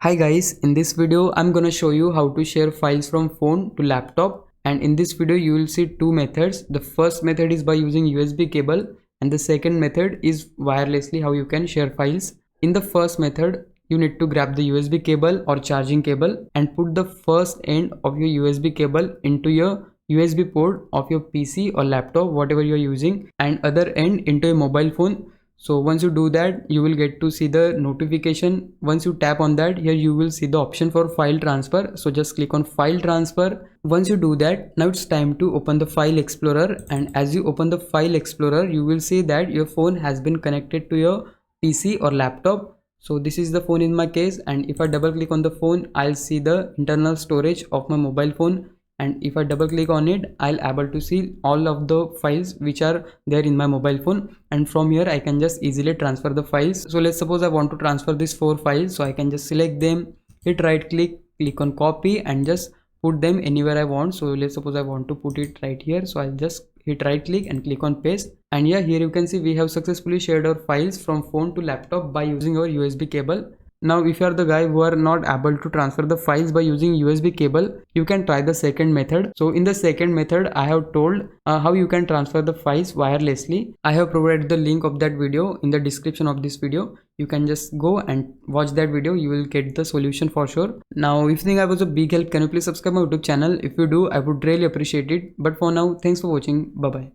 Hi guys, in this video I'm gonna show you how to share files from phone to laptop, and in this video you will see two methods. The first method is by using USB cable and the second method is wirelessly how you can share files. In the first method you need to grab the USB cable or charging cable and put the first end of your USB cable into your USB port of your PC or laptop, whatever you are using, and other end into a mobile phone. So once you do that, you will get to see the notification. Once you tap on that, here you will see the option for file transfer. So just click on file transfer. Once you do that, now it's time to open the file explorer, and as you open the file explorer, you will see that your phone has been connected to your PC or laptop. So this is the phone in my case, and if I double click on the phone, I'll see the internal storage of my mobile phone, and if I double click on it, I'll able to see all of the files which are there in my mobile phone, and from here I can just easily transfer the files. So let's suppose I want to transfer these 4 files, so I can just select them, hit right click, click on copy and just put them anywhere I want. So let's suppose I want to put it right here, so I'll just hit right click and click on paste, and yeah, here you can see we have successfully shared our files from phone to laptop by using our USB cable. Now if you are the guy who are not able to transfer the files by using USB cable, you can try the second method. So in the second method I have told how you can transfer the files wirelessly. I have provided the link of that video in the description of this video. You can just go and watch that video, you will get the solution for sure. Now if you think I was a big help, can you please subscribe my YouTube channel? If you do, I would really appreciate it. But for now, thanks for watching. Bye bye.